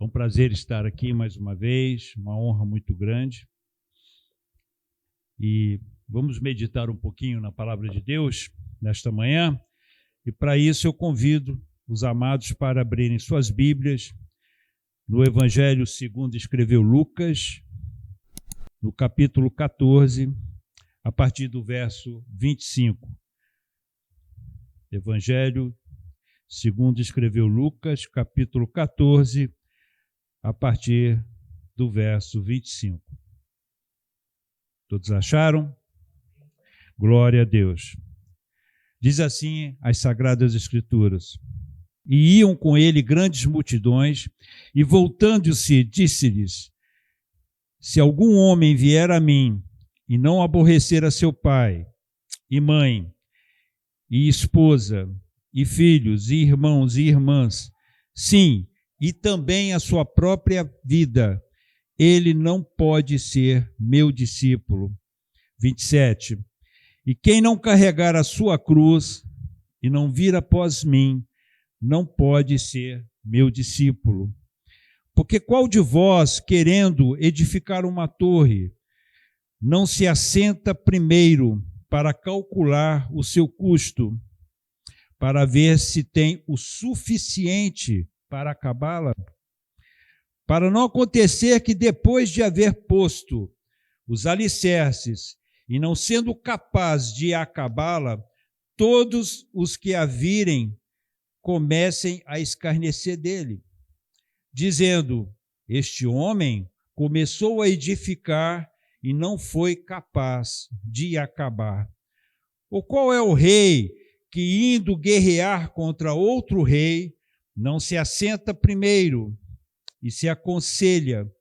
É um prazer estar aqui mais uma vez, uma honra muito grande. E vamos meditar um pouquinho na palavra de Deus nesta manhã. E para isso eu convido os amados para abrirem suas Bíblias no Evangelho segundo escreveu Lucas, no capítulo 14, a partir do verso 25. Evangelho segundo escreveu Lucas, capítulo 14, a partir do verso 25. Todos acharam? Glória a Deus. Diz assim as Sagradas Escrituras: E iam com ele grandes multidões, e voltando-se, disse-lhes: Se algum homem vier a mim, e não aborrecer a seu pai, e mãe, e esposa, e filhos, e irmãos, e irmãs, sim, e também a sua própria vida, ele não pode ser meu discípulo. 27. E quem não carregar a sua cruz e não vir após mim, não pode ser meu discípulo. Porque qual de vós, querendo edificar uma torre, não se assenta primeiro para calcular o seu custo, para ver se tem o suficiente para acabá-la? Para não acontecer que depois de haver posto os alicerces e não sendo capaz de acabá-la, todos os que a virem comecem a escarnecer dele, dizendo: Este homem começou a edificar e não foi capaz de acabar. Ou qual é o rei que, indo guerrear contra outro rei, não se assenta primeiro e se aconselha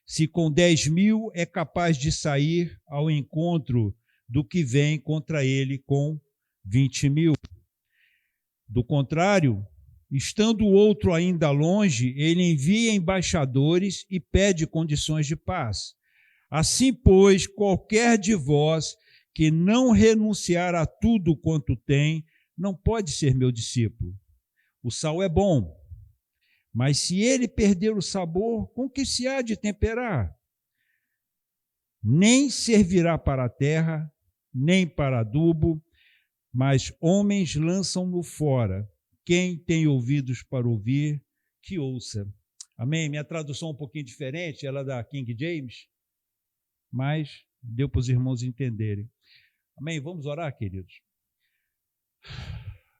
se com 10.000 é capaz de sair ao encontro do que vem contra ele com 20.000? Do contrário, estando o outro ainda longe, ele envia embaixadores e pede condições de paz. Assim, pois, qualquer de vós que não renunciar a tudo quanto tem, não pode ser meu discípulo. O sal é bom, mas se ele perder o sabor, com que se há de temperar? Nem servirá para a terra, nem para adubo, mas homens lançam-no fora. Quem tem ouvidos para ouvir, que ouça. Amém? Minha tradução é um pouquinho diferente, ela é da King James, mas deu para os irmãos entenderem. Amém? Vamos orar, queridos?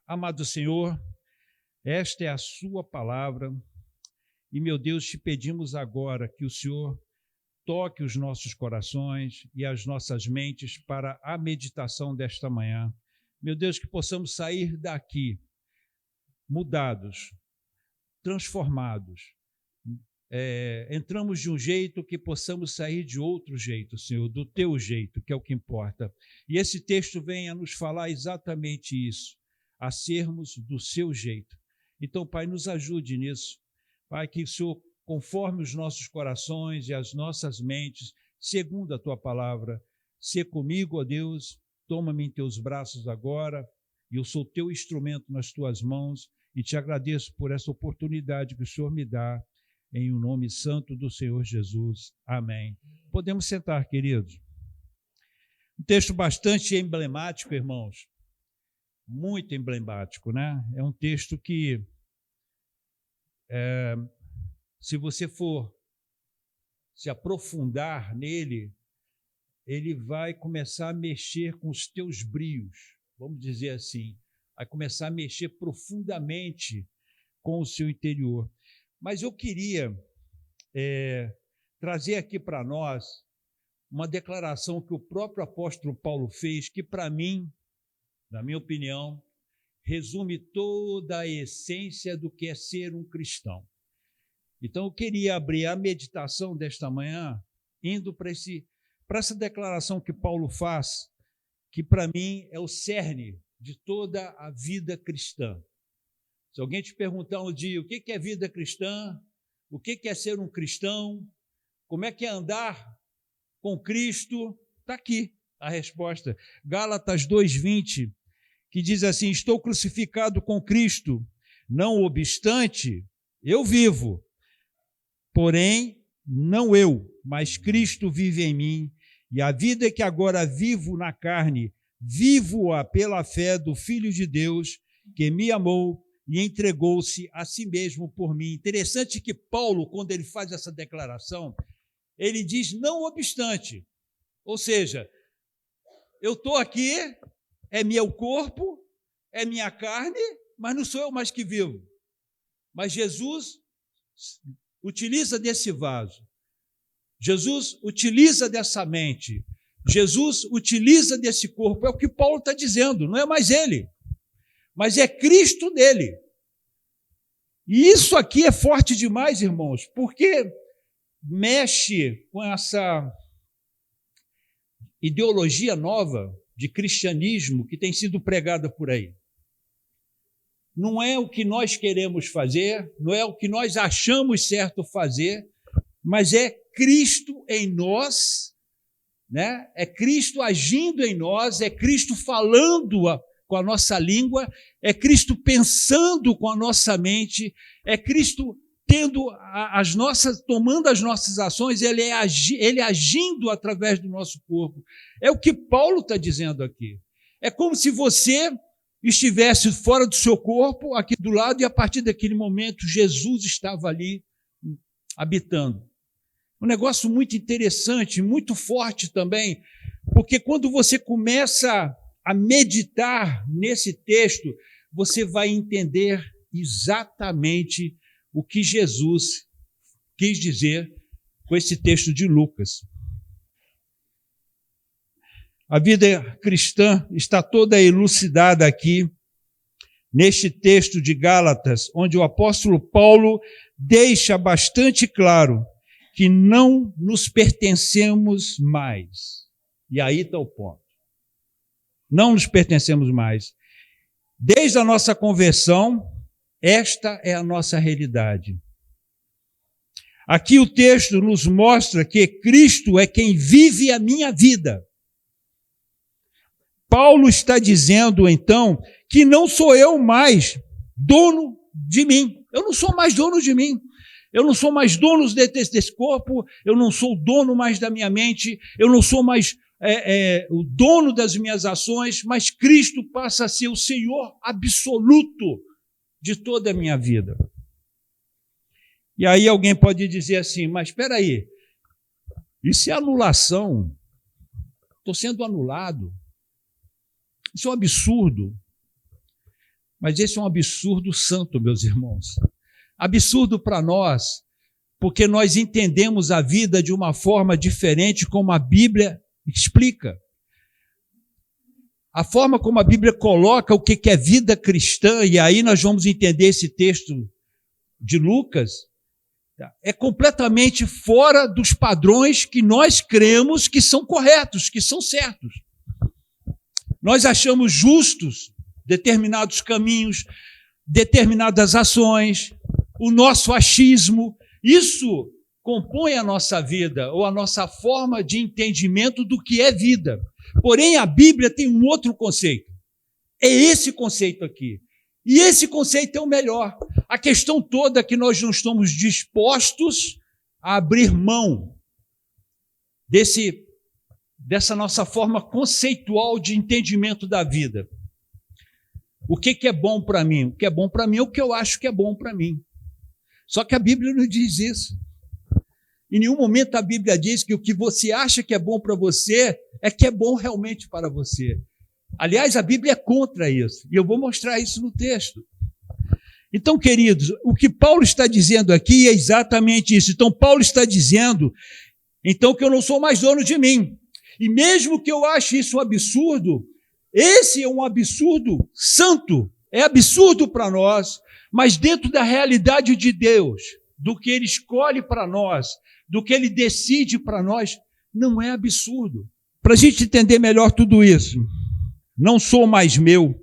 Amado Senhor, esta é a sua palavra, e, meu Deus, te pedimos agora que o Senhor toque os nossos corações e as nossas mentes para a meditação desta manhã. Meu Deus, que possamos sair daqui mudados, transformados. Entramos de um jeito, que possamos sair de outro jeito, Senhor, do teu jeito, que é o que importa. E esse texto vem a nos falar exatamente isso, a sermos do seu jeito. Então, Pai, nos ajude nisso. Pai, que o Senhor conforme os nossos corações e as nossas mentes, segundo a tua palavra. Sê comigo, ó Deus, toma-me em teus braços agora, e eu sou teu instrumento nas tuas mãos, e te agradeço por essa oportunidade que o Senhor me dá, em o nome santo do Senhor Jesus. Amém. Podemos sentar, queridos. Um texto bastante emblemático, irmãos. Muito emblemático, né? É um texto que, se você for se aprofundar nele, ele vai começar a mexer com os teus brios, vamos dizer assim, vai começar a mexer profundamente com o seu interior. Mas eu queria trazer aqui para nós uma declaração que o próprio apóstolo Paulo fez, que para mim, na minha opinião, resume toda a essência do que é ser um cristão. Então, eu queria abrir a meditação desta manhã indo para essa declaração que Paulo faz, que para mim é o cerne de toda a vida cristã. Se alguém te perguntar um dia o que é vida cristã, o que é ser um cristão, como é que é andar com Cristo, está aqui a resposta. Gálatas 2:20, que diz assim: estou crucificado com Cristo, não obstante, eu vivo. Porém, não eu, mas Cristo vive em mim, e a vida que agora vivo na carne, vivo-a pela fé do Filho de Deus, que me amou e entregou-se a si mesmo por mim. Interessante que Paulo, quando ele faz essa declaração, ele diz não obstante, ou seja, eu estou aqui, é meu corpo, é minha carne, mas não sou eu mais que vivo. Mas Jesus utiliza desse vaso, Jesus utiliza dessa mente, Jesus utiliza desse corpo, é o que Paulo está dizendo, não é mais ele, mas é Cristo nele. E isso aqui é forte demais, irmãos, porque mexe com essa ideologia nova de cristianismo que tem sido pregada por aí. Não é o que nós queremos fazer, não é o que nós achamos certo fazer, mas é Cristo em nós, né? É Cristo agindo em nós, é Cristo falando com a nossa língua, é Cristo pensando com a nossa mente, é Cristo tomando as nossas ações, ele agindo através do nosso corpo. É o que Paulo está dizendo aqui. É como se você estivesse fora do seu corpo, aqui do lado, e a partir daquele momento Jesus estava ali habitando. Um negócio muito interessante, muito forte também, porque quando você começa a meditar nesse texto, você vai entender exatamente o que Jesus quis dizer com esse texto de Lucas. A vida cristã está toda elucidada aqui, neste texto de Gálatas, onde o apóstolo Paulo deixa bastante claro que não nos pertencemos mais. E aí está o ponto. Não nos pertencemos mais. Desde a nossa conversão, esta é a nossa realidade. Aqui o texto nos mostra que Cristo é quem vive a minha vida. Paulo está dizendo, então, que não sou eu mais dono de mim. Eu não sou mais dono de mim. Eu não sou mais dono desse corpo, eu não sou dono mais da minha mente, eu não sou mais o dono das minhas ações, mas Cristo passa a ser o Senhor absoluto de toda a minha vida. E aí alguém pode dizer assim, mas espera aí, isso é anulação, estou sendo anulado, isso é um absurdo, mas esse é um absurdo santo, meus irmãos, absurdo para nós, porque nós entendemos a vida de uma forma diferente como a Bíblia explica. A forma como a Bíblia coloca o que é vida cristã, e aí nós vamos entender esse texto de Lucas, é completamente fora dos padrões que nós cremos que são corretos, que são certos. Nós achamos justos determinados caminhos, determinadas ações, o nosso achismo, isso compõe a nossa vida, ou a nossa forma de entendimento do que é vida. Porém, a Bíblia tem um outro conceito. É esse conceito aqui. E esse conceito é o melhor. A questão toda é que nós não estamos dispostos a abrir mão dessa nossa forma conceitual de entendimento da vida. O que é bom para mim? O que é bom para mim é o que eu acho que é bom para mim. Só que a Bíblia não diz isso. Em nenhum momento a Bíblia diz que o que você acha que é bom para você é que é bom realmente para você. Aliás, a Bíblia é contra isso. E eu vou mostrar isso no texto. Então, queridos, o que Paulo está dizendo aqui é exatamente isso. Então, Paulo está dizendo, então, que eu não sou mais dono de mim. E mesmo que eu ache isso um absurdo, esse é um absurdo santo. É absurdo para nós, mas dentro da realidade de Deus, do que Ele escolhe para nós, do que Ele decide para nós, não é absurdo. Para a gente entender melhor tudo isso, não sou mais meu,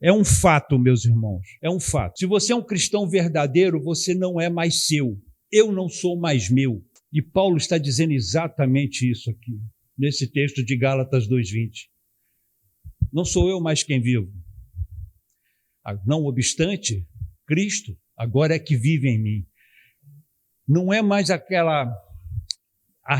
é um fato, meus irmãos, é um fato. Se você é um cristão verdadeiro, você não é mais seu. Eu não sou mais meu. E Paulo está dizendo exatamente isso aqui, nesse texto de Gálatas 2:20. Não sou eu mais quem vivo. Não obstante, Cristo agora é que vive em mim. não é mais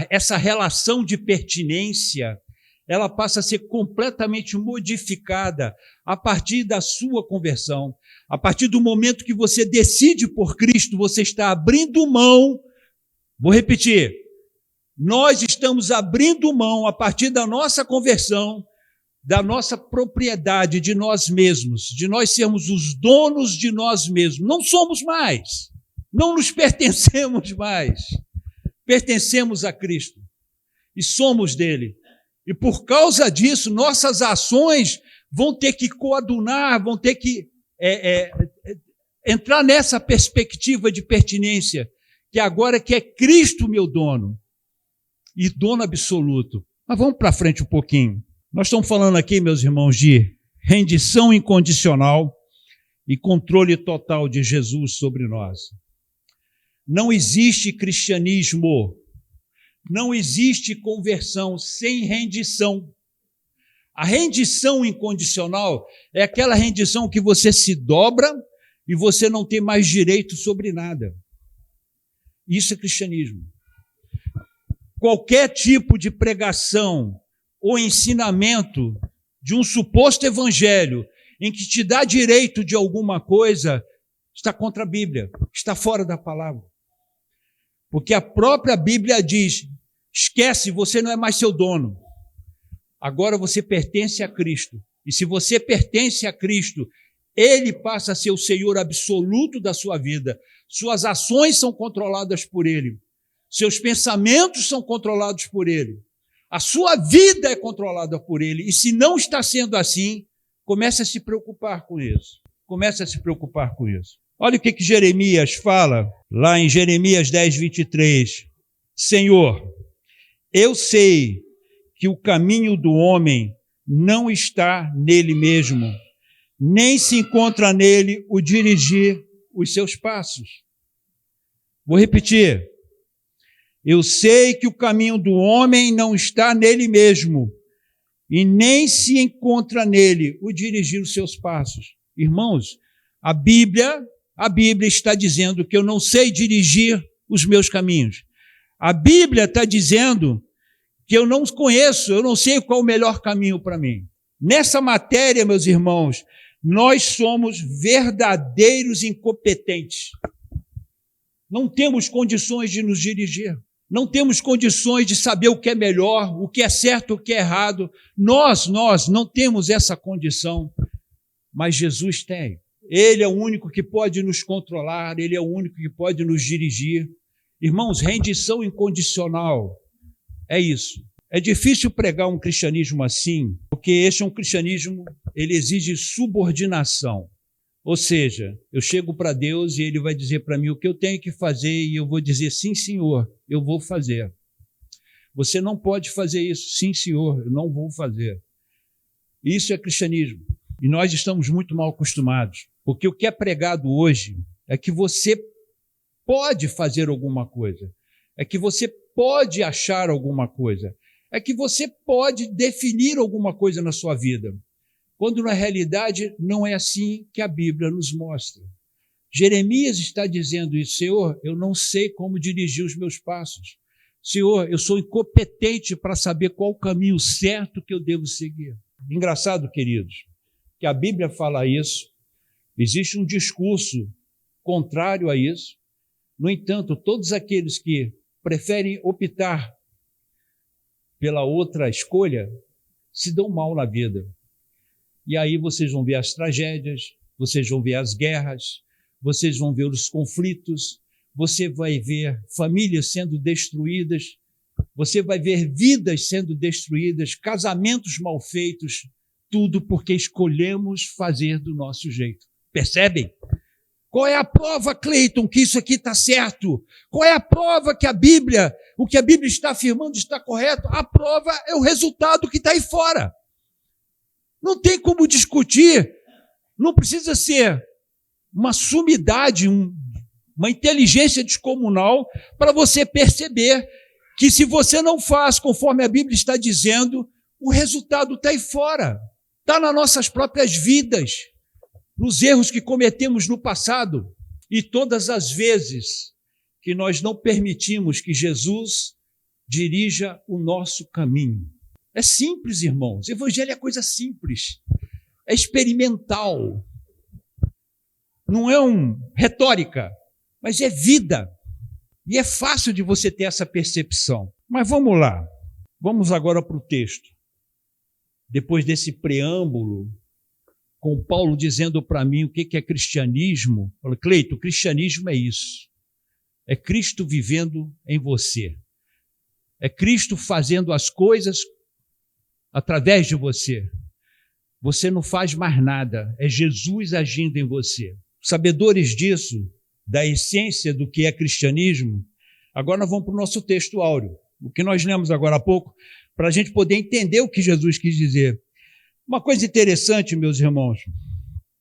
essa relação de pertinência, ela passa a ser completamente modificada a partir da sua conversão. A partir do momento que você decide por Cristo, você está abrindo mão. Vou repetir. Nós estamos abrindo mão, a partir da nossa conversão, da nossa propriedade de nós mesmos, de nós sermos os donos de nós mesmos. Não somos mais. Não nos pertencemos mais. Pertencemos a Cristo. E somos dele. E por causa disso, nossas ações vão ter que coadunar, vão ter que entrar nessa perspectiva de pertinência, que agora que é Cristo meu dono e dono absoluto. Mas vamos para frente um pouquinho. Nós estamos falando aqui, meus irmãos, de rendição incondicional e controle total de Jesus sobre nós. Não existe cristianismo, não existe conversão sem rendição. A rendição incondicional é aquela rendição que você se dobra e você não tem mais direito sobre nada. Isso é cristianismo. Qualquer tipo de pregação ou ensinamento de um suposto evangelho em que te dá direito de alguma coisa está contra a Bíblia, está fora da palavra. Porque a própria Bíblia diz, esquece, você não é mais seu dono. Agora você pertence a Cristo. E se você pertence a Cristo, Ele passa a ser o Senhor absoluto da sua vida. Suas ações são controladas por Ele. Seus pensamentos são controlados por Ele. A sua vida é controlada por Ele. E se não está sendo assim, comece a se preocupar com isso. Comece a se preocupar com isso. Olha o que Jeremias fala, lá em Jeremias 10, 23. Senhor, eu sei que o caminho do homem não está nele mesmo, nem se encontra nele o dirigir os seus passos. Vou repetir. Eu sei que o caminho do homem não está nele mesmo, e nem se encontra nele o dirigir os seus passos. Irmãos, a Bíblia está dizendo que eu não sei dirigir os meus caminhos. A Bíblia está dizendo que eu não conheço, eu não sei qual o melhor caminho para mim. Nessa matéria, meus irmãos, nós somos verdadeiros incompetentes. Não temos condições de nos dirigir. Não temos condições de saber o que é melhor, o que é certo, o que é errado. Nós não temos essa condição, mas Jesus tem. Ele é o único que pode nos controlar, Ele é o único que pode nos dirigir. Irmãos, rendição incondicional é isso. É difícil pregar um cristianismo assim, porque este é um cristianismo, ele exige subordinação. Ou seja, eu chego para Deus e Ele vai dizer para mim o que eu tenho que fazer e eu vou dizer, sim, Senhor, eu vou fazer. Você não pode fazer isso. Sim, Senhor, eu não vou fazer. Isso é cristianismo. E nós estamos muito mal acostumados, porque o que é pregado hoje é que você pode fazer alguma coisa, é que você pode achar alguma coisa, é que você pode definir alguma coisa na sua vida. Quando na realidade não é assim que a Bíblia nos mostra. Jeremias está dizendo isso, Senhor, eu não sei como dirigir os meus passos. Senhor, eu sou incompetente para saber qual o caminho certo que eu devo seguir. Engraçado, queridos, que a Bíblia fala isso, existe um discurso contrário a isso. No entanto, todos aqueles que preferem optar pela outra escolha se dão mal na vida. E aí vocês vão ver as tragédias, vocês vão ver as guerras, vocês vão ver os conflitos, você vai ver famílias sendo destruídas, você vai ver vidas sendo destruídas, casamentos mal feitos, tudo porque escolhemos fazer do nosso jeito. Percebem? Qual é a prova, Cleiton, que isso aqui está certo? Qual é a prova que o que a Bíblia está afirmando está correto? A prova é o resultado que está aí fora. Não tem como discutir, não precisa ser uma sumidade, uma inteligência descomunal para você perceber que se você não faz conforme a Bíblia está dizendo, o resultado está aí fora, está nas nossas próprias vidas, nos erros que cometemos no passado. E todas as vezes que nós não permitimos que Jesus dirija o nosso caminho. É simples, irmãos. O evangelho é coisa simples. É experimental. Não é retórica, mas é vida. E é fácil de você ter essa percepção. Mas vamos lá. Vamos agora para o texto. Depois desse preâmbulo, com Paulo dizendo para mim o que é cristianismo. Eu falei, Cleito, o cristianismo é isso. É Cristo vivendo em você. É Cristo fazendo as coisas através de você. Você não faz mais nada. É Jesus agindo em você. Sabedores disso, da essência do que é cristianismo, agora nós vamos para o nosso texto áureo. O que nós lemos agora há pouco, para a gente poder entender o que Jesus quis dizer. Uma coisa interessante, meus irmãos,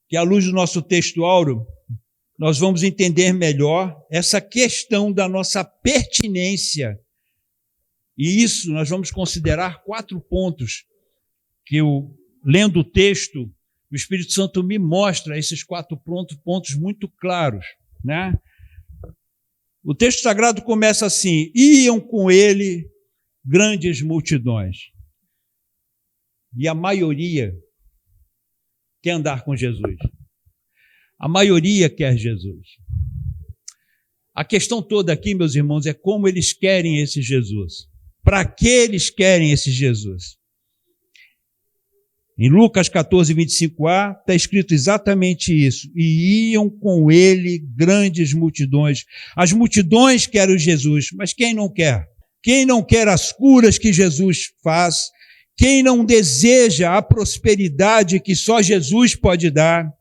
que à luz do nosso texto áureo, nós vamos entender melhor essa questão da nossa pertinência. E isso nós vamos considerar 4 pontos que eu, lendo o texto, o Espírito Santo me mostra esses 4 pontos muito claros, né? O texto sagrado começa assim: iam com ele grandes multidões. E a maioria quer andar com Jesus. A maioria quer Jesus. A questão toda aqui, meus irmãos, é como eles querem esse Jesus. Para que eles querem esse Jesus? Em Lucas 14, 25a, está escrito exatamente isso. E iam com ele grandes multidões. As multidões querem Jesus, mas quem não quer? Quem não quer as curas que Jesus faz? Quem não deseja a prosperidade que só Jesus pode dar?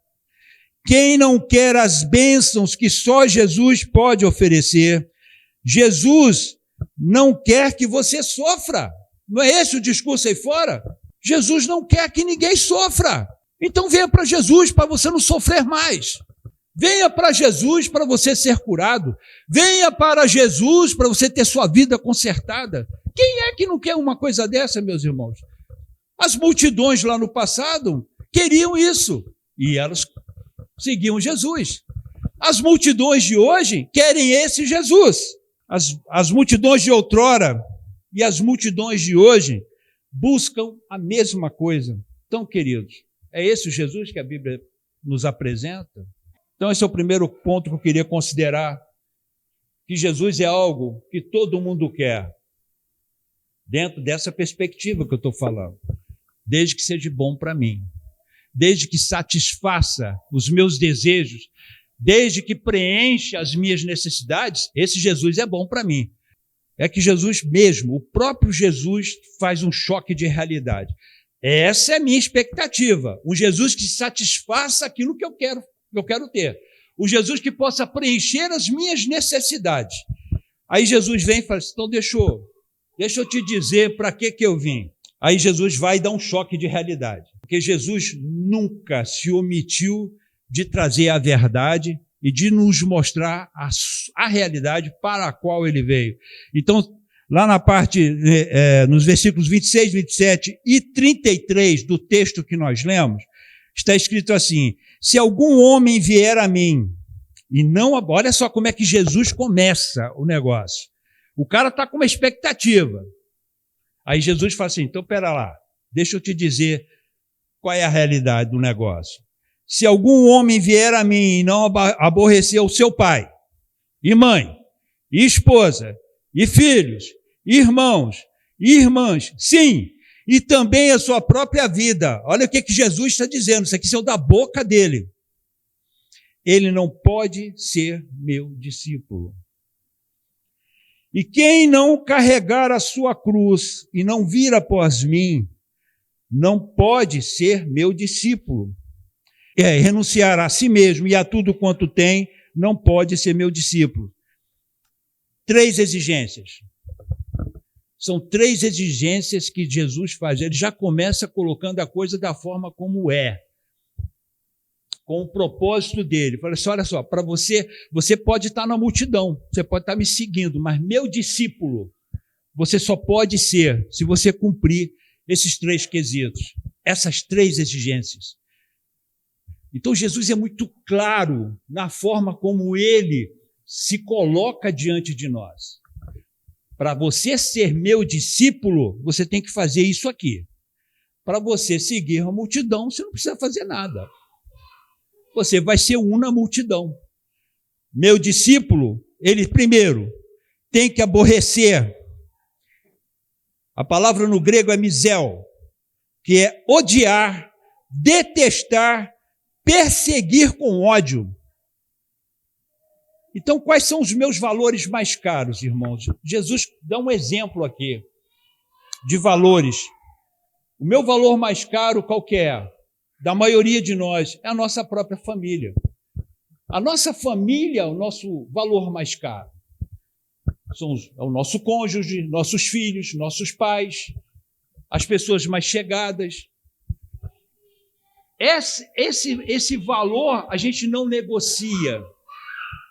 Quem não quer as bênçãos que só Jesus pode oferecer? Jesus não quer que você sofra. Não é esse o discurso aí fora? Jesus não quer que ninguém sofra. Então venha para Jesus para você não sofrer mais. Venha para Jesus para você ser curado. Venha para Jesus para você ter sua vida consertada. Quem é que não quer uma coisa dessa, meus irmãos? As multidões lá no passado queriam isso e elas seguiam Jesus. As multidões de hoje querem esse Jesus. As multidões de outrora e as multidões de hoje buscam a mesma coisa. Então, queridos, é esse o Jesus que a Bíblia nos apresenta? Então, esse é o primeiro ponto que eu queria considerar, que Jesus é algo que todo mundo quer, dentro dessa perspectiva que eu estou falando, desde que seja bom para mim, desde que satisfaça os meus desejos, desde que preencha as minhas necessidades, esse Jesus é bom para mim. É que Jesus mesmo, o próprio Jesus, faz um choque de realidade. Essa é a minha expectativa, um Jesus que satisfaça aquilo que eu quero ter, um Jesus que possa preencher as minhas necessidades. Aí Jesus vem e fala assim, então deixa eu te dizer para que eu vim. Aí Jesus vai dar um choque de realidade, porque Jesus nunca se omitiu de trazer a verdade e de nos mostrar a realidade para a qual ele veio. Então, lá na parte, nos versículos 26, 27 e 33 do texto que nós lemos, está escrito assim, se algum homem vier a mim, e não, olha só como é que Jesus começa o negócio. O cara está com uma expectativa. Aí Jesus fala assim, então pera lá, deixa eu te dizer qual é a realidade do negócio. Se algum homem vier a mim e não aborrecer o seu pai, e mãe, e esposa, e filhos, e irmãos, e irmãs, sim, e também a sua própria vida. Olha o que Jesus está dizendo, isso aqui saiu da boca dele. Ele não pode ser meu discípulo. E quem não carregar a sua cruz e não vir após mim, não pode ser meu discípulo. Renunciar a si mesmo e a tudo quanto tem, não pode ser meu discípulo. 3 exigências. São 3 exigências que Jesus faz. Ele já começa colocando a coisa da forma como é, com o propósito dele. Fala assim, olha só, para você pode estar na multidão, você pode estar me seguindo, mas meu discípulo, você só pode ser se você cumprir esses 3 quesitos, essas 3 exigências. Então, Jesus é muito claro na forma como ele se coloca diante de nós. Para você ser meu discípulo, você tem que fazer isso aqui. Para você seguir a multidão, você não precisa fazer nada. Você vai ser um na multidão. Meu discípulo, ele primeiro tem que aborrecer. A palavra no grego é misel, que é odiar, detestar, perseguir com ódio. Então, quais são os meus valores mais caros, irmãos? Jesus dá um exemplo aqui de valores. O meu valor mais caro, qual que é? Da maioria de nós, é a nossa própria família. A nossa família é o nosso valor mais caro. É o nosso cônjuge, nossos filhos, nossos pais, as pessoas mais chegadas. Esse valor a gente não negocia.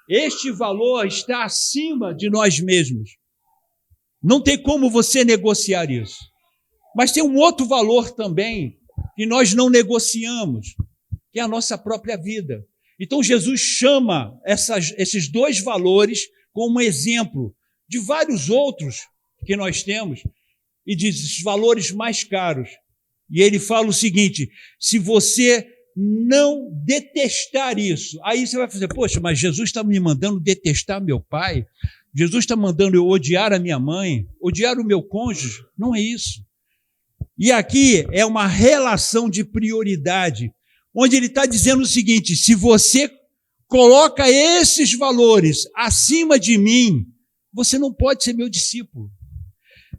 Este valor está acima de nós mesmos. Não tem como você negociar isso. Mas tem um outro valor também que nós não negociamos, que é a nossa própria vida. Então Jesus chama esses dois valores como exemplo de vários outros que nós temos e diz os valores mais caros. E ele fala o seguinte: se você não detestar isso, aí você vai fazer, poxa, mas Jesus está me mandando detestar meu pai, Jesus está mandando eu odiar a minha mãe, odiar o meu cônjuge. Não é isso. E aqui é uma relação de prioridade, onde ele está dizendo o seguinte: se você coloca esses valores acima de mim, você não pode ser meu discípulo.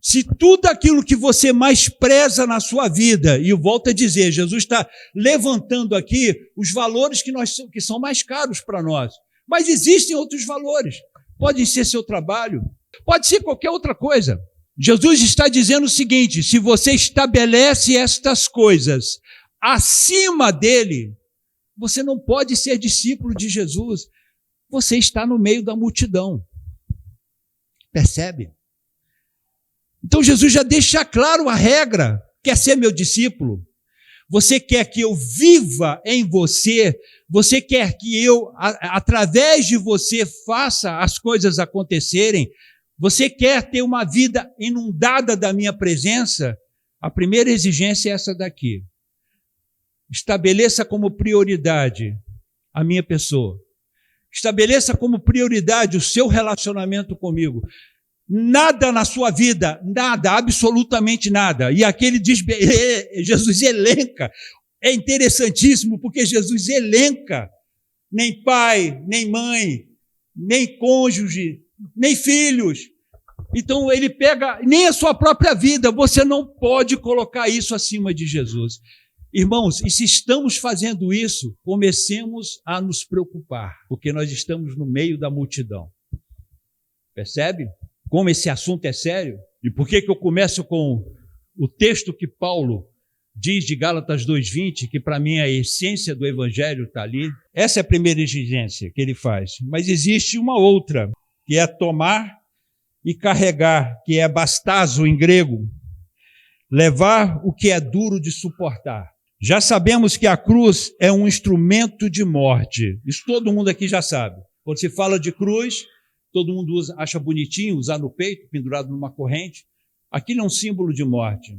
Se tudo aquilo que você mais preza na sua vida, e eu volto a dizer, Jesus está levantando aqui os valores que são mais caros para nós, mas existem outros valores. Pode ser seu trabalho, pode ser qualquer outra coisa. Jesus está dizendo o seguinte: se você estabelece estas coisas acima dele, você não pode ser discípulo de Jesus. Você está no meio da multidão. Percebe? Então Jesus já deixa claro a regra. Quer ser meu discípulo? Você quer que eu viva em você? Você quer que eu, através de você, faça as coisas acontecerem? Você quer ter uma vida inundada da minha presença? A primeira exigência é essa daqui. Estabeleça como prioridade a minha pessoa. Estabeleça como prioridade o seu relacionamento comigo. Nada na sua vida, nada, absolutamente nada. E aqui ele diz, Jesus elenca. É interessantíssimo porque Jesus elenca. Nem pai, nem mãe, nem cônjuge, nem filhos. Então ele pega nem a sua própria vida. Você não pode colocar isso acima de Jesus. Irmãos, e se estamos fazendo isso, comecemos a nos preocupar, porque nós estamos no meio da multidão. Percebe? Como esse assunto é sério? E por que eu começo com o texto que Paulo diz de Gálatas 2:20, que para mim a essência do evangelho está ali? Essa é a primeira exigência que ele faz. Mas existe uma outra, que é tomar e carregar, que é bastazo em grego. Levar o que é duro de suportar. Já sabemos que a cruz é um instrumento de morte. Isso todo mundo aqui já sabe. Quando se fala de cruz, todo mundo acha bonitinho usar no peito, pendurado numa corrente. Aquilo é um símbolo de morte.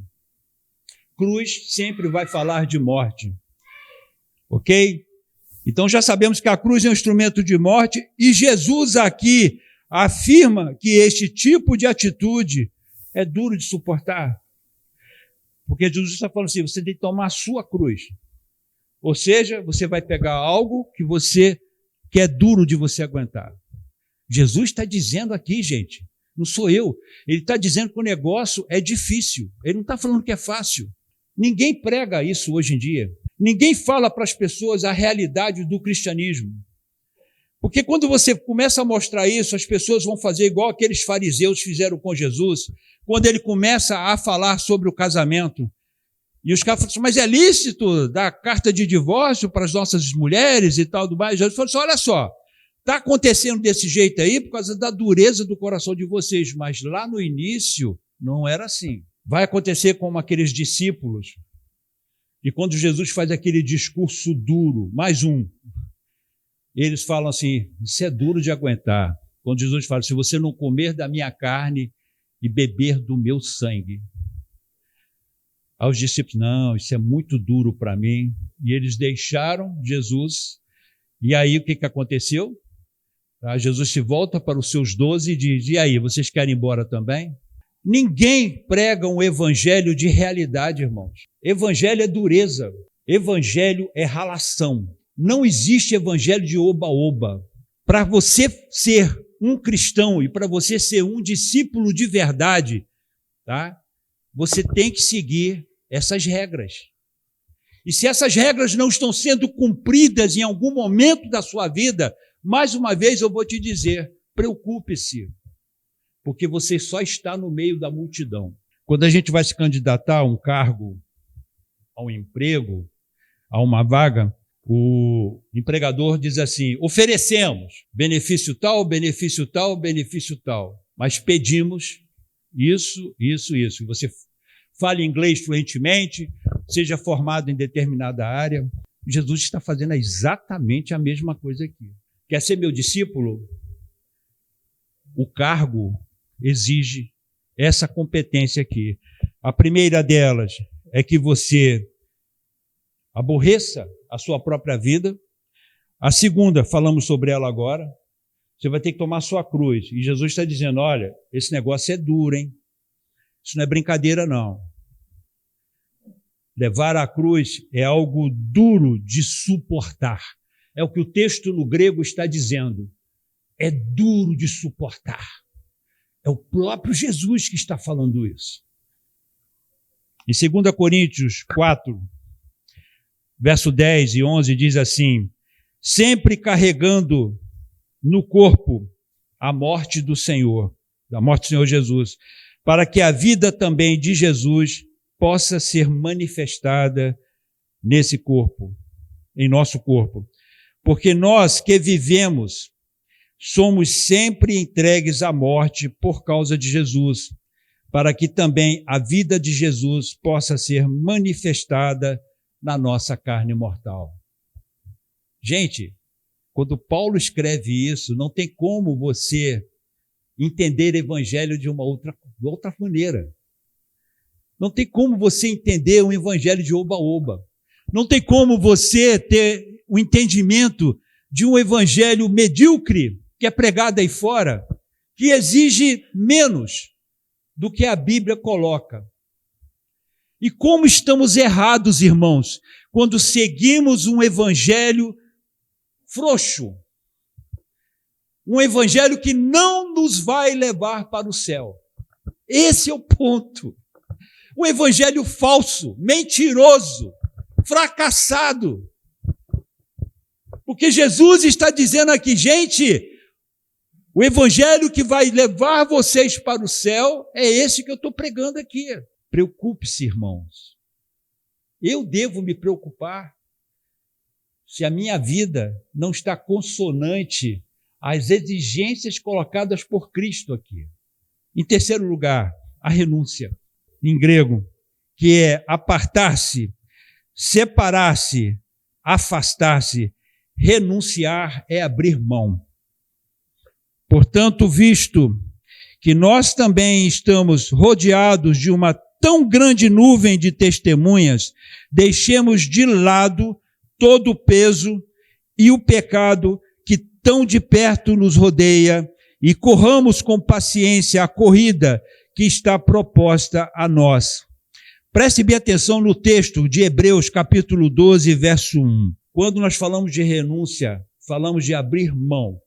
Cruz sempre vai falar de morte. Ok? Então já sabemos que a cruz é um instrumento de morte e Jesus aqui afirma que este tipo de atitude é duro de suportar. Porque Jesus está falando assim, você tem que tomar a sua cruz. Ou seja, você vai pegar algo que é duro de você aguentar. Jesus está dizendo aqui, gente, não sou eu. Ele está dizendo que o negócio é difícil. Ele não está falando que é fácil. Ninguém prega isso hoje em dia. Ninguém fala para as pessoas a realidade do cristianismo. Porque quando você começa a mostrar isso, as pessoas vão fazer igual aqueles fariseus fizeram com Jesus, quando ele começa a falar sobre o casamento. E os caras falam assim, mas é lícito dar carta de divórcio para as nossas mulheres e tal, do mais. Jesus falou assim, olha só, está acontecendo desse jeito aí por causa da dureza do coração de vocês, mas lá no início não era assim. Vai acontecer como aqueles discípulos, e quando Jesus faz aquele discurso duro, mais um, eles falam assim, isso é duro de aguentar. Quando Jesus fala, se você não comer da minha carne e beber do meu sangue. Aos discípulos, não, isso é muito duro para mim. E eles deixaram Jesus. E aí o que aconteceu? Jesus se volta para os seus 12 e diz, e aí, vocês querem ir embora também? Ninguém prega um evangelho de realidade, irmãos. Evangelho é dureza. Evangelho é ralação. Não existe evangelho de oba-oba. Para você ser um cristão e para você ser um discípulo de verdade, tá? Você tem que seguir essas regras. E se essas regras não estão sendo cumpridas em algum momento da sua vida, mais uma vez eu vou te dizer, preocupe-se, porque você só está no meio da multidão. Quando a gente vai se candidatar a um cargo, a um emprego, a uma vaga, o empregador diz assim, oferecemos benefício tal, benefício tal, benefício tal, mas pedimos isso. E você fale inglês fluentemente, seja formado em determinada área. Jesus está fazendo exatamente a mesma coisa aqui. Quer ser meu discípulo? O cargo exige essa competência aqui. A primeira delas é que você aborreça a sua própria vida. A segunda, falamos sobre ela agora, você vai ter que tomar a sua cruz. E Jesus está dizendo, olha, esse negócio é duro, hein? Isso não é brincadeira, não. Levar a cruz é algo duro de suportar. É o que o texto no grego está dizendo. É duro de suportar. É o próprio Jesus que está falando isso. Em 2 Coríntios 4, verso 10 e 11, diz assim, sempre carregando no corpo a morte do Senhor, da morte do Senhor Jesus, para que a vida também de Jesus possa ser manifestada nesse corpo, em nosso corpo. Porque nós que vivemos, somos sempre entregues à morte por causa de Jesus, para que também a vida de Jesus possa ser manifestada na nossa carne mortal. Gente, quando Paulo escreve isso, não tem como você entender o evangelho de uma outra maneira. Não tem como você entender um evangelho de oba-oba. Não tem como você ter o entendimento de um evangelho medíocre que é pregado aí fora, que exige menos do que a Bíblia coloca. E como estamos errados, irmãos, quando seguimos um evangelho frouxo, um evangelho que não nos vai levar para o céu. Esse é o ponto. Um evangelho falso, mentiroso, fracassado. Porque Jesus está dizendo aqui, gente, o evangelho que vai levar vocês para o céu é esse que eu estou pregando aqui. Preocupe-se, irmãos. Eu devo me preocupar se a minha vida não está consonante às exigências colocadas por Cristo aqui. Em terceiro lugar, a renúncia, em grego, que é apartar-se, separar-se, afastar-se, renunciar é abrir mão. Portanto, visto que nós também estamos rodeados de uma tão grande nuvem de testemunhas, deixemos de lado todo o peso e o pecado que tão de perto nos rodeia e corramos com paciência a corrida que está proposta a nós. Preste bem atenção no texto de Hebreus, capítulo 12, verso 1. Quando nós falamos de renúncia, falamos de abrir mão.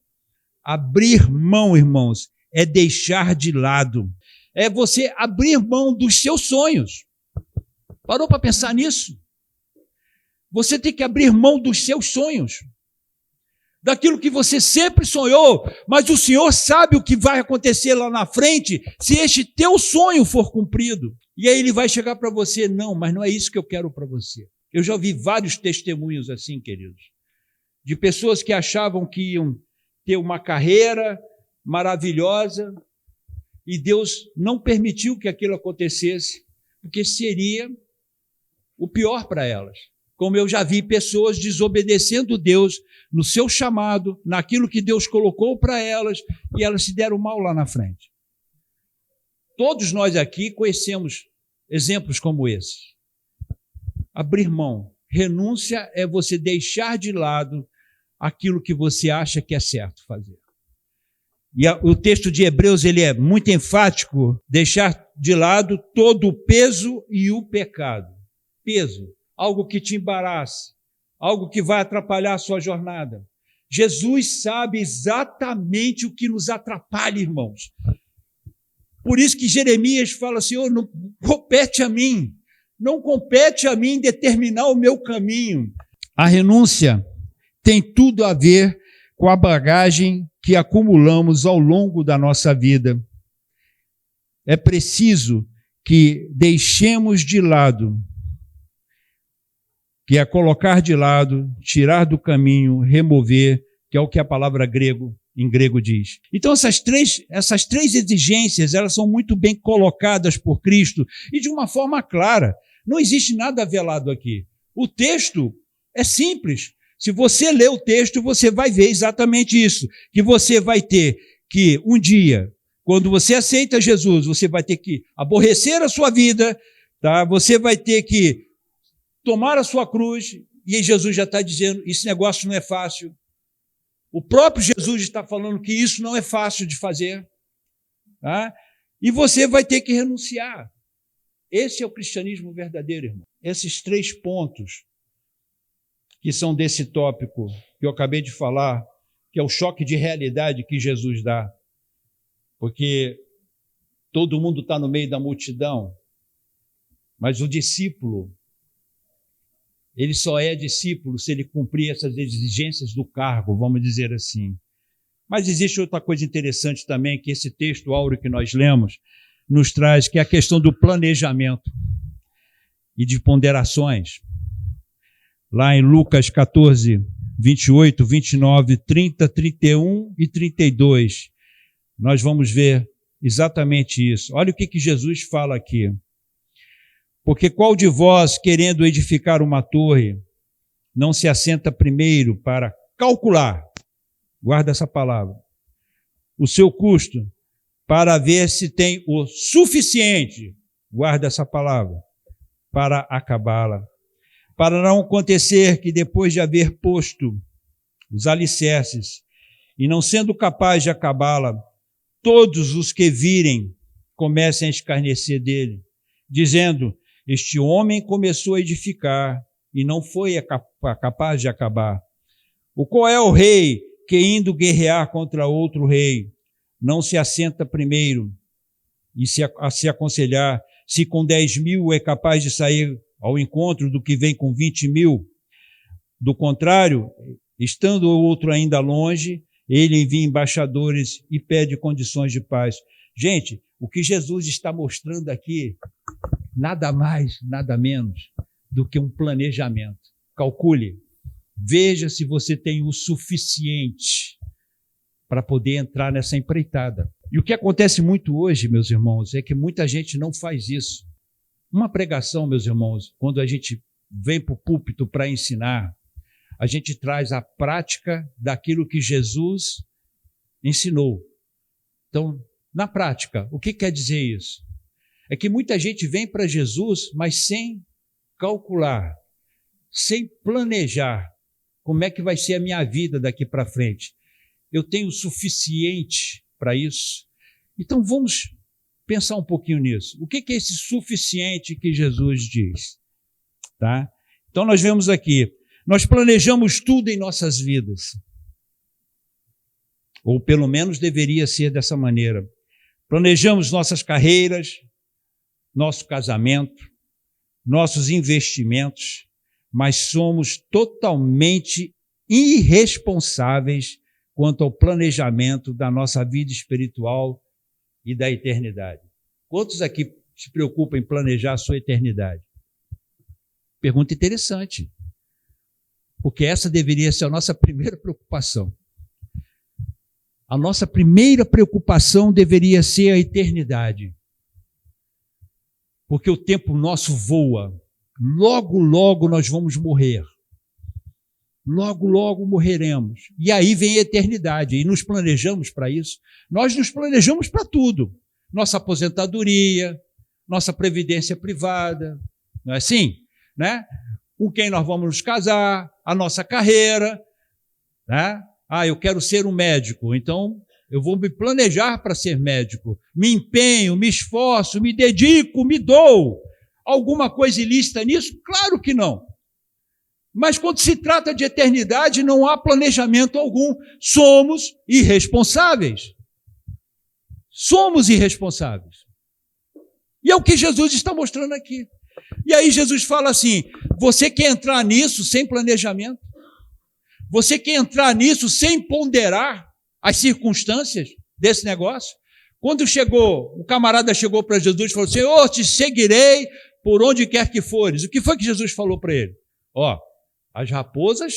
Abrir mão, irmãos, é deixar de lado. É você abrir mão dos seus sonhos. Parou para pensar nisso? Você tem que abrir mão dos seus sonhos. Daquilo que você sempre sonhou, mas o Senhor sabe o que vai acontecer lá na frente se este teu sonho for cumprido. E aí ele vai chegar para você, não, mas não é isso que eu quero para você. Eu já ouvi vários testemunhos assim, queridos, de pessoas que achavam que iam ter uma carreira maravilhosa e Deus não permitiu que aquilo acontecesse, porque seria o pior para elas. como eu já vi pessoas desobedecendo Deus no seu chamado, naquilo que Deus colocou para elas, e elas se deram mal lá na frente. Todos nós aqui conhecemos exemplos como esse. Abrir mão. Renúncia é você deixar de lado aquilo que você acha que é certo fazer. E o texto de Hebreus ele é muito enfático, deixar de lado todo o peso e o pecado. Peso, algo que te embarace, algo que vai atrapalhar a sua jornada. Jesus sabe exatamente o que nos atrapalha, irmãos. Por isso que Jeremias fala, Senhor, não compete a mim, não compete a mim determinar o meu caminho. A renúncia tem tudo a ver com a bagagem que acumulamos ao longo da nossa vida. É preciso que deixemos de lado, que é colocar de lado, tirar do caminho, remover, que é o que a palavra em grego diz. Então essas três exigências, elas são muito bem colocadas por Cristo e de uma forma clara. Não existe nada velado aqui. O texto é simples. Se você ler o texto, você vai ver exatamente isso, que você vai ter que um dia, quando você aceita Jesus, você vai ter que aborrecer a sua vida, tá? Você vai ter que tomar a sua cruz, e Jesus já está dizendo, esse negócio não é fácil. O próprio Jesus está falando que isso não é fácil de fazer, tá? E você vai ter que renunciar. Esse é o cristianismo verdadeiro, irmão. Esses 3 pontos que são desse tópico que eu acabei de falar, que é o choque de realidade que Jesus dá. Porque todo mundo está no meio da multidão, mas o discípulo, ele só é discípulo se ele cumprir essas exigências do cargo, vamos dizer assim. Mas existe outra coisa interessante também, que esse texto áureo que nós lemos nos traz, que é a questão do planejamento e de ponderações. Lá em Lucas 14, 28, 29, 30, 31 e 32, nós vamos ver exatamente isso. Olha o que Jesus fala aqui. Porque qual de vós, querendo edificar uma torre, não se assenta primeiro para calcular, guarda essa palavra, o seu custo, para ver se tem o suficiente, guarda essa palavra, para acabá-la. Para não acontecer que depois de haver posto os alicerces e não sendo capaz de acabá-la, todos os que virem comecem a escarnecer dele, dizendo, este homem começou a edificar e não foi capaz de acabar. O qual é o rei que, indo guerrear contra outro rei, não se assenta primeiro e se aconselhar se com 10.000 é capaz de sair ao encontro do que vem com 20.000? Do contrário, estando o outro ainda longe, ele envia embaixadores e pede condições de paz. Gente, o que Jesus está mostrando aqui, nada mais, nada menos do que um planejamento. Calcule, veja se você tem o suficiente para poder entrar nessa empreitada. E o que acontece muito hoje, meus irmãos, é que muita gente não faz isso. Uma pregação, meus irmãos, quando a gente vem para o púlpito para ensinar, a gente traz a prática daquilo que Jesus ensinou. Então, na prática, o que quer dizer isso? É que muita gente vem para Jesus, mas sem calcular, sem planejar como é que vai ser a minha vida daqui para frente. Eu tenho o suficiente para isso? Então, vamos pensar um pouquinho nisso. O que é esse suficiente que Jesus diz? Tá? Então, nós vemos aqui, nós planejamos tudo em nossas vidas. Ou pelo menos deveria ser dessa maneira. Planejamos nossas carreiras, nosso casamento, nossos investimentos, mas somos totalmente irresponsáveis quanto ao planejamento da nossa vida espiritual e da eternidade. Quantos aqui se preocupam em planejar a sua eternidade? Pergunta interessante, porque essa deveria ser a nossa primeira preocupação. A nossa primeira preocupação deveria ser a eternidade, porque o tempo nosso voa, logo, logo nós vamos morrer. Logo, logo morreremos. E aí vem a eternidade. E nos planejamos para isso. Nós nos planejamos para tudo. Nossa aposentadoria, nossa previdência privada, não é assim? Né? Com quem nós vamos nos casar, a nossa carreira. Né? Eu quero ser um médico, então eu vou me planejar para ser médico. Me empenho, me esforço, me dedico, me dou. Alguma coisa ilícita nisso? Claro que não. Mas quando se trata de eternidade, não há planejamento algum. Somos irresponsáveis. Somos irresponsáveis. E é o que Jesus está mostrando aqui. E aí Jesus fala assim, você quer entrar nisso sem planejamento? Você quer entrar nisso sem ponderar as circunstâncias desse negócio? Quando o camarada chegou para Jesus e falou assim, eu te seguirei por onde quer que fores. O que foi que Jesus falou para ele? As raposas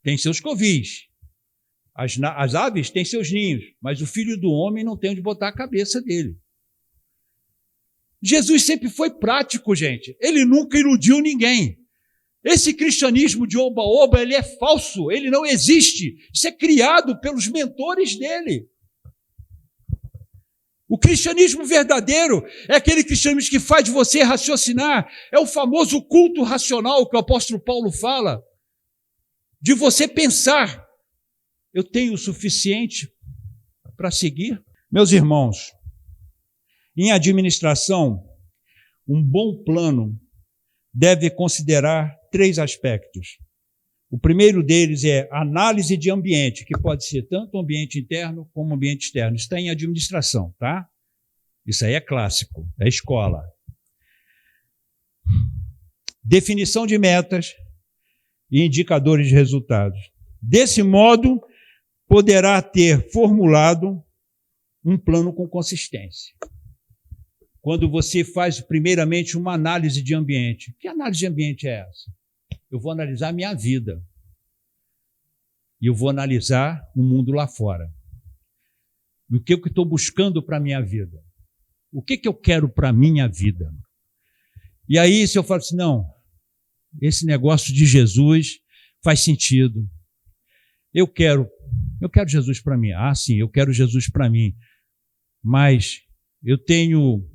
têm seus covis, as aves têm seus ninhos, mas o filho do homem não tem onde botar a cabeça dele. Jesus sempre foi prático, gente. Ele nunca iludiu ninguém. Esse cristianismo de oba-oba, ele é falso, ele não existe. Isso é criado pelos mentores dele. O cristianismo verdadeiro é aquele cristianismo que faz você raciocinar. É o famoso culto racional que o apóstolo Paulo fala. De você pensar, eu tenho o suficiente para seguir? Meus irmãos, em administração, um bom plano deve considerar 3 aspectos. O primeiro deles é análise de ambiente, que pode ser tanto ambiente interno como ambiente externo. Isso está em administração, tá? Isso aí é clássico, é escola. Definição de metas e indicadores de resultados. Desse modo, poderá ter formulado um plano com consistência. Quando você faz, primeiramente, uma análise de ambiente. Que análise de ambiente é essa? Eu vou analisar a minha vida. E eu vou analisar o mundo lá fora. E o que eu estou buscando para a minha vida? O que eu quero para a minha vida? E aí, se eu falo assim, não, esse negócio de Jesus faz sentido. Eu quero Jesus para mim. Sim, eu quero Jesus para mim. Mas eu tenho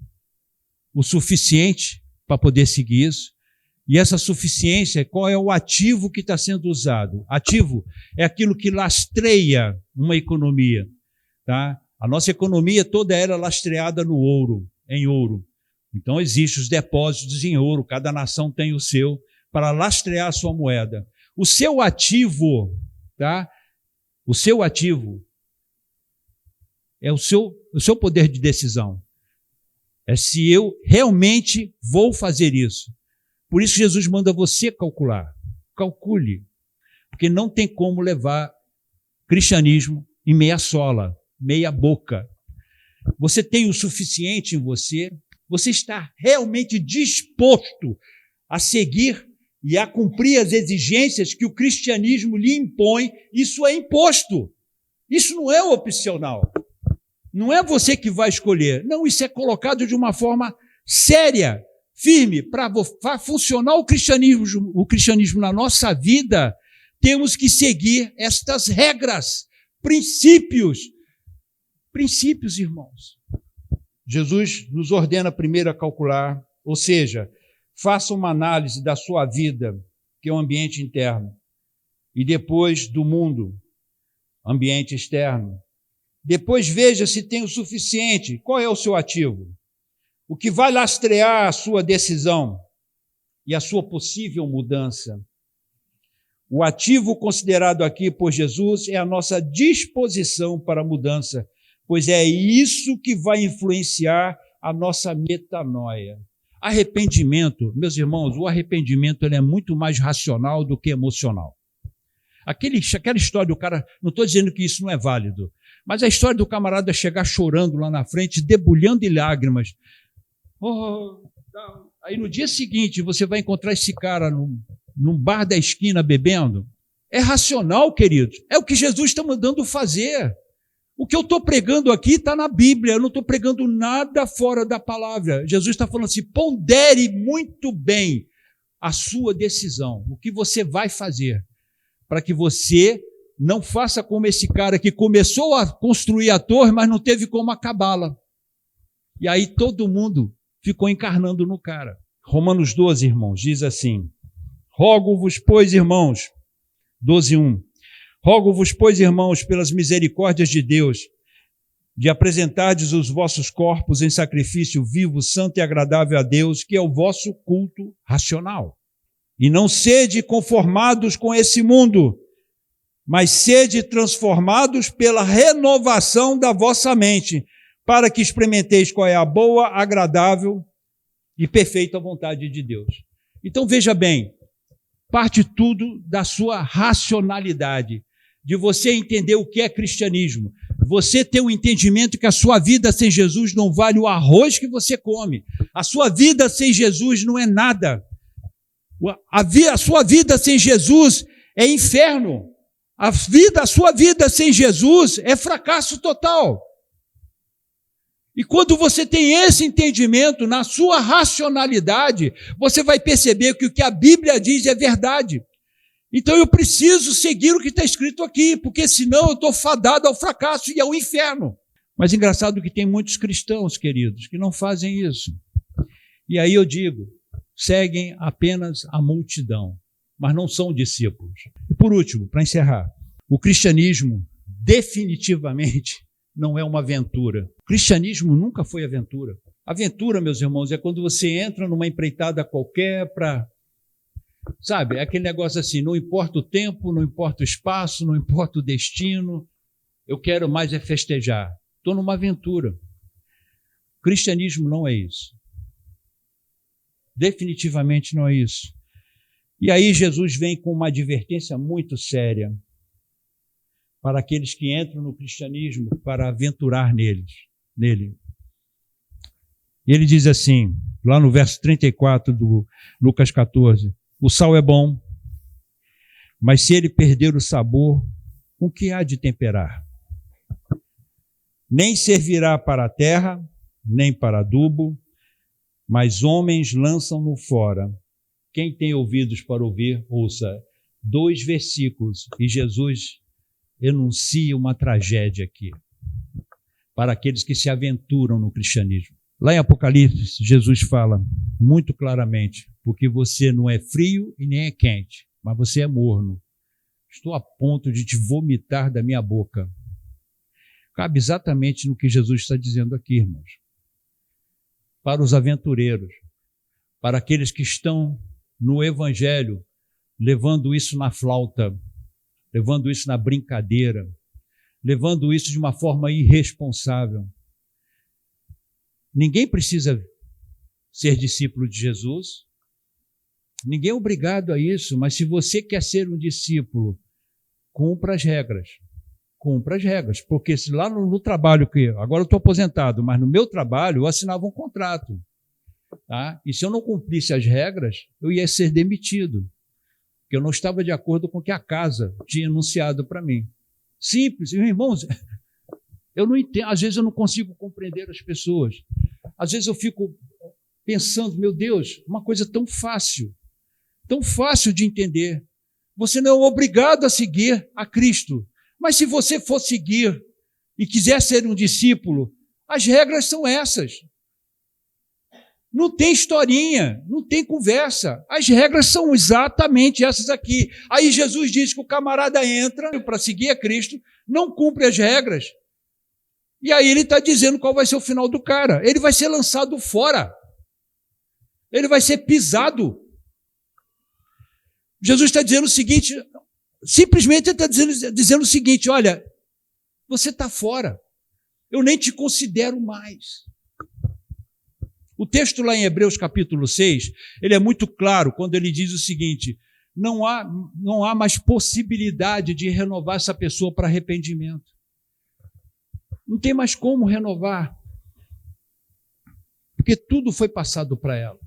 o suficiente para poder seguir isso. E essa suficiência, qual é o ativo que está sendo usado? Ativo é aquilo que lastreia uma economia. Tá? A nossa economia toda era lastreada no ouro, em ouro. Então, existem os depósitos em ouro, cada nação tem o seu, para lastrear a sua moeda. O seu ativo, tá? O seu ativo é o seu poder de decisão. É se eu realmente vou fazer isso. Por isso Jesus manda você calcular. Calcule. Porque não tem como levar cristianismo em meia sola, meia boca. Você tem o suficiente em você, você está realmente disposto a seguir e a cumprir as exigências que o cristianismo lhe impõe. Isso é imposto. Isso não é opcional. Não é você que vai escolher. Não, isso é colocado de uma forma séria, firme, para funcionar o cristianismo na nossa vida. Temos que seguir estas regras, princípios, irmãos. Jesus nos ordena primeiro a calcular, ou seja, faça uma análise da sua vida, que é o ambiente interno, e depois do mundo, ambiente externo. Depois veja se tem o suficiente. Qual é o seu ativo? O que vai lastrear a sua decisão e a sua possível mudança. O ativo considerado aqui por Jesus é a nossa disposição para a mudança, pois é isso que vai influenciar a nossa metanoia. Arrependimento, meus irmãos, o arrependimento ele é muito mais racional do que emocional. Aquela história do cara, não estou dizendo que isso não é válido, mas a história do camarada chegar chorando lá na frente, debulhando em lágrimas. Aí no dia seguinte você vai encontrar esse cara num bar da esquina bebendo. É racional, queridos. É o que Jesus está mandando fazer. O que eu estou pregando aqui está na Bíblia. Eu não estou pregando nada fora da palavra. Jesus está falando assim, pondere muito bem a sua decisão, o que você vai fazer, para que você não faça como esse cara que começou a construir a torre, mas não teve como acabá-la. E aí todo mundo ficou encarnando no cara. Romanos 12, irmãos, diz assim: rogo-vos, pois, irmãos, 12:1, rogo-vos, pois, irmãos, pelas misericórdias de Deus, de apresentardes os vossos corpos em sacrifício vivo, santo e agradável a Deus, que é o vosso culto racional. E não sede conformados com esse mundo, mas sede transformados pela renovação da vossa mente, para que experimenteis qual é a boa, agradável e perfeita vontade de Deus. Então veja bem, parte tudo da sua racionalidade, de você entender o que é cristianismo. Você ter o entendimento que a sua vida sem Jesus não vale o arroz que você come. A sua vida sem Jesus não é nada. A sua vida sem Jesus é inferno. A sua vida sem Jesus é fracasso total. E quando você tem esse entendimento na sua racionalidade, você vai perceber que o que a Bíblia diz é verdade. Então eu preciso seguir o que está escrito aqui, porque senão eu estou fadado ao fracasso e ao inferno. Mas engraçado que tem muitos cristãos, queridos, que não fazem isso. E aí eu digo, seguem apenas a multidão, mas não são discípulos. E por último, para encerrar, o cristianismo definitivamente não é uma aventura. O cristianismo nunca foi aventura. Aventura, meus irmãos, é quando você entra numa empreitada qualquer para... Sabe, é aquele negócio assim, não importa o tempo, não importa o espaço, não importa o destino, eu quero mais é festejar. Estou numa aventura. O cristianismo não é isso. Definitivamente não é isso. E aí Jesus vem com uma advertência muito séria para aqueles que entram no cristianismo para aventurar nele. E ele diz assim, lá no verso 34 do Lucas 14, o sal é bom, mas se ele perder o sabor, com que há de temperar? Nem servirá para a terra, nem para adubo, mas homens lançam-no fora. Quem tem ouvidos para ouvir, ouça. 2 versículos, e Jesus enuncia uma tragédia aqui, para aqueles que se aventuram no cristianismo. Lá em Apocalipse, Jesus fala muito claramente, porque você não é frio e nem é quente, mas você é morno. Estou a ponto de te vomitar da minha boca. Cabe exatamente no que Jesus está dizendo aqui, irmãos. Para os aventureiros, para aqueles que estão no Evangelho, levando isso na flauta, levando isso na brincadeira, levando isso de uma forma irresponsável. Ninguém precisa ser discípulo de Jesus, ninguém é obrigado a isso, mas se você quer ser um discípulo, cumpra as regras, porque se lá no trabalho, que agora eu estou aposentado, mas no meu trabalho eu assinava um contrato, tá? E se eu não cumprisse as regras, eu ia ser demitido, porque eu não estava de acordo com o que a casa tinha anunciado para mim. Simples, irmãos, eu não entendo, às vezes eu não consigo compreender as pessoas, às vezes eu fico pensando, meu Deus, uma coisa tão fácil de entender, você não é obrigado a seguir a Cristo, mas se você for seguir e quiser ser um discípulo, as regras são essas. Não tem historinha, não tem conversa. As regras são exatamente essas aqui. Aí Jesus diz que o camarada entra para seguir a Cristo, não cumpre as regras. E aí ele está dizendo qual vai ser o final do cara. Ele vai ser lançado fora. Ele vai ser pisado. Jesus está dizendo o seguinte, simplesmente ele está dizendo o seguinte, olha, você está fora. Eu nem te considero mais. O texto lá em Hebreus capítulo 6, ele é muito claro quando ele diz o seguinte, não há mais possibilidade de renovar essa pessoa para arrependimento. Não tem mais como renovar, porque tudo foi passado para ela.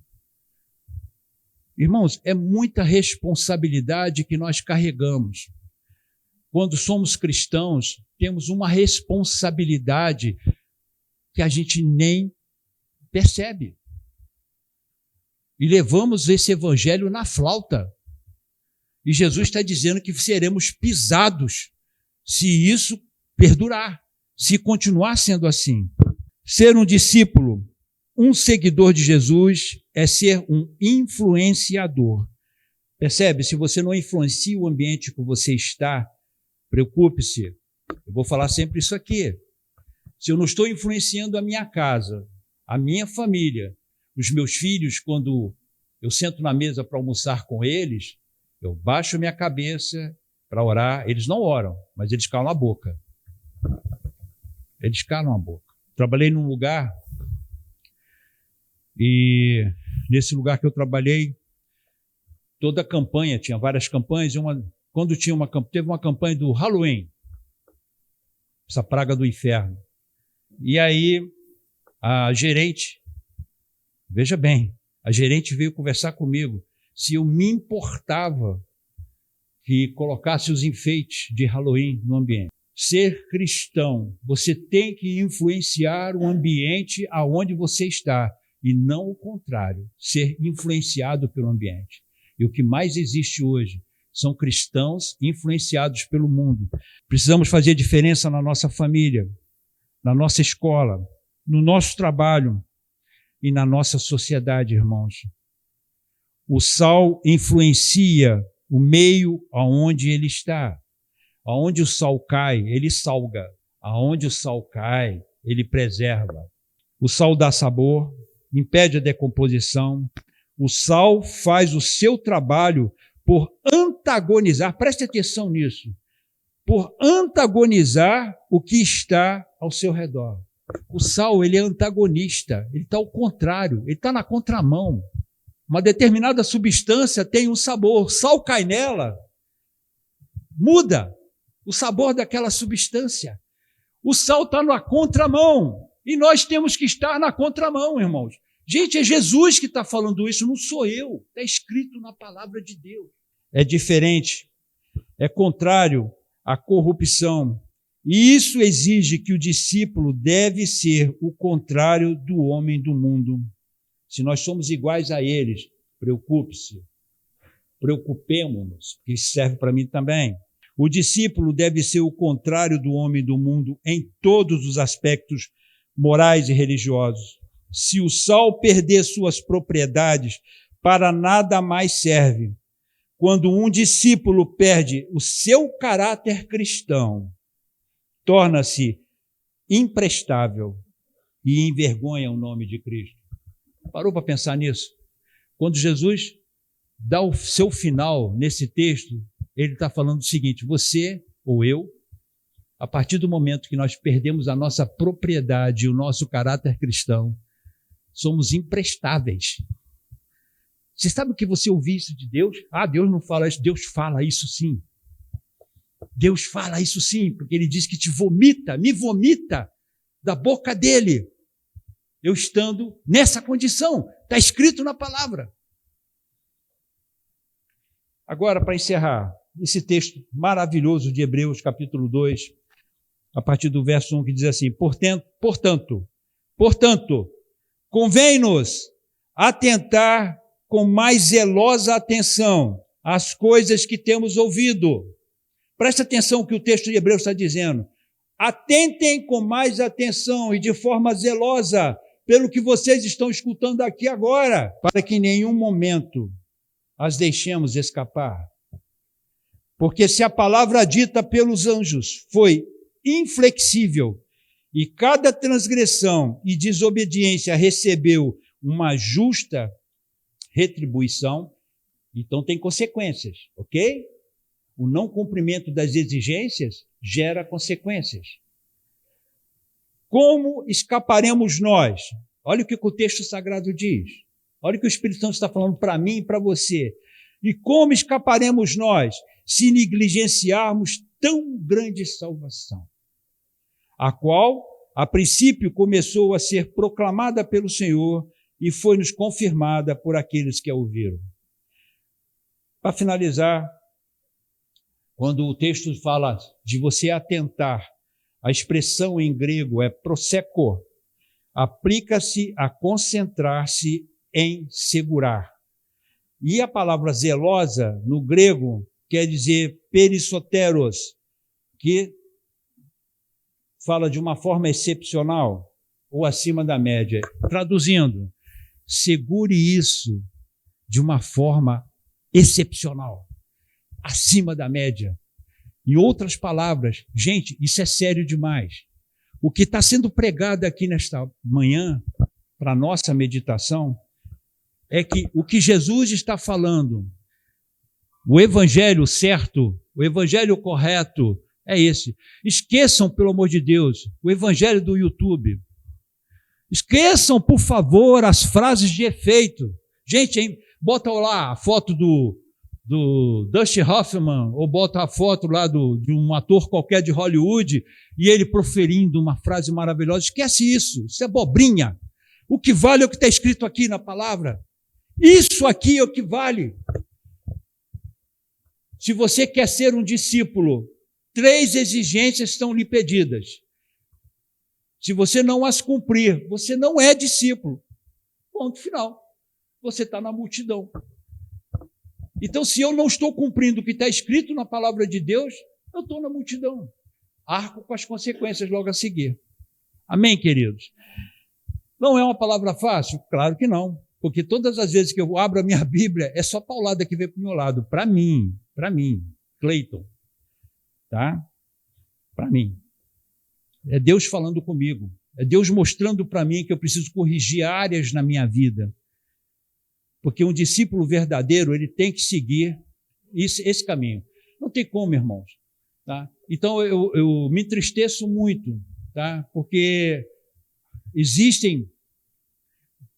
Irmãos, é muita responsabilidade que nós carregamos. Quando somos cristãos, temos uma responsabilidade que a gente nem percebe. e levamos esse evangelho na flauta. E Jesus está dizendo que seremos pisados se isso perdurar, se continuar sendo assim. Ser um discípulo, um seguidor de Jesus, é ser um influenciador. Percebe? Se você não influencia o ambiente que você está, preocupe-se. Eu vou falar sempre isso aqui. Se eu não estou influenciando a minha casa, a minha família, os meus filhos, quando eu sento na mesa para almoçar com eles, eu baixo minha cabeça para orar. Eles não oram, mas eles calam a boca. Eles calam a boca. Trabalhei num lugar, e nesse lugar que eu trabalhei, toda a campanha, tinha várias campanhas, quando teve uma campanha do Halloween, essa praga do inferno. E aí a gerente, veja bem, a gerente veio conversar comigo se eu me importava que colocasse os enfeites de Halloween no ambiente. Ser cristão, você tem que influenciar o ambiente aonde você está, e não o contrário, ser influenciado pelo ambiente. E o que mais existe hoje são cristãos influenciados pelo mundo. Precisamos fazer diferença na nossa família, na nossa escola, no nosso trabalho e na nossa sociedade, irmãos. O sal influencia o meio aonde ele está. Aonde o sal cai, ele salga. Aonde o sal cai, ele preserva. O sal dá sabor, impede a decomposição. O sal faz o seu trabalho por antagonizar, preste atenção nisso, por antagonizar o que está ao seu redor. O sal, ele é antagonista, ele está ao contrário, ele está na contramão. Uma determinada substância tem um sabor, sal cai nela, muda o sabor daquela substância. O sal está na contramão, e nós temos que estar na contramão, irmãos. Gente, é Jesus que está falando isso, não sou eu. Está escrito na palavra de Deus. É diferente, é contrário à corrupção. E isso exige que o discípulo deve ser o contrário do homem do mundo. Se nós somos iguais a eles, preocupe-se. Preocupemo-nos, que isso serve para mim também. O discípulo deve ser o contrário do homem do mundo em todos os aspectos morais e religiosos. Se o sal perder suas propriedades, para nada mais serve. Quando um discípulo perde o seu caráter cristão, torna-se imprestável e envergonha o nome de Cristo. Parou para pensar nisso? Quando Jesus dá o seu final nesse texto, ele está falando o seguinte: você ou eu, a partir do momento que nós perdemos a nossa propriedade e o nosso caráter cristão, somos imprestáveis. Você sabe o que você ouviu isso de Deus? Ah, Deus não fala isso. Deus fala isso sim. Deus fala isso sim, porque ele diz que te vomita, me vomita da boca dele. Eu estando nessa condição, está escrito na palavra. Agora, para encerrar, esse texto maravilhoso de Hebreus, capítulo 2, a partir do verso 1, que diz assim: Portanto, convém-nos atentar com mais zelosa atenção às coisas que temos ouvido. Presta atenção no que o texto de Hebreus está dizendo. Atentem com mais atenção e de forma zelosa pelo que vocês estão escutando aqui agora, para que em nenhum momento as deixemos escapar. Porque se a palavra dita pelos anjos foi inflexível e cada transgressão e desobediência recebeu uma justa retribuição, então tem consequências, ok? O não cumprimento das exigências gera consequências. Como escaparemos nós? Olha o que o texto sagrado diz. Olha o que o Espírito Santo está falando para mim e para você. E como escaparemos nós se negligenciarmos tão grande salvação, a qual, a princípio, começou a ser proclamada pelo Senhor e foi-nos confirmada por aqueles que a ouviram. Para finalizar, quando o texto fala de você atentar, a expressão em grego é proseko, aplica-se a concentrar-se em segurar. E a palavra zelosa, no grego, quer dizer perissoteros, que fala de uma forma excepcional ou acima da média. Traduzindo, segure isso de uma forma excepcional, acima da média. Em outras palavras, gente, isso é sério demais. O que está sendo pregado aqui nesta manhã, para a nossa meditação, é que o que Jesus está falando, o evangelho certo, o evangelho correto, é esse. Esqueçam, pelo amor de Deus, o evangelho do YouTube. Esqueçam, por favor, as frases de efeito. Gente, hein, bota lá a foto do Dustin Hoffman, ou bota a foto lá de um ator qualquer de Hollywood, e ele proferindo uma frase maravilhosa. Esquece isso, isso é bobrinha. O que vale é o que está escrito aqui na palavra. Isso aqui é o que vale. Se você quer ser um discípulo, 3 exigências estão lhe pedidas. Se você não as cumprir, você não é discípulo. Ponto final. Você está na multidão. Então, se eu não estou cumprindo o que está escrito na palavra de Deus, eu estou na multidão. Arco com as consequências logo a seguir. Amém, queridos? Não é uma palavra fácil? Claro que não. Porque todas as vezes que eu abro a minha Bíblia, é só paulada que vem para o meu lado. Para mim, Cleiton. Tá? Para mim. É Deus falando comigo. É Deus mostrando para mim que eu preciso corrigir áreas na minha vida. Porque um discípulo verdadeiro, ele tem que seguir esse caminho. Não tem como, irmãos. Tá? Então, eu me entristeço muito, tá? Porque existem,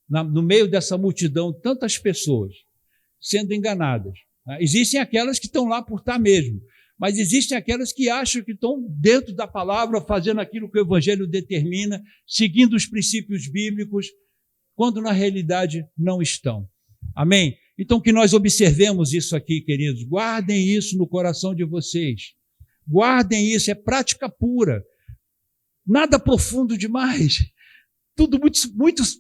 no meio dessa multidão, tantas pessoas sendo enganadas. Tá? Existem aquelas que estão lá por estar mesmo, mas existem aquelas que acham que estão dentro da palavra, fazendo aquilo que o Evangelho determina, seguindo os princípios bíblicos, quando na realidade não estão. Amém? Então, que nós observemos isso aqui, queridos. Guardem isso no coração de vocês. Guardem isso, é prática pura. Nada profundo demais. Tudo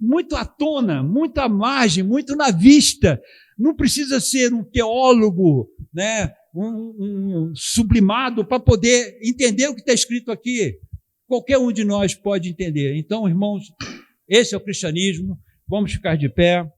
muito à tona, muito à margem, muito na vista. Não precisa ser um teólogo, né? um sublimado para poder entender o que está escrito aqui. Qualquer um de nós pode entender. Então, irmãos, esse é o cristianismo. Vamos ficar de pé.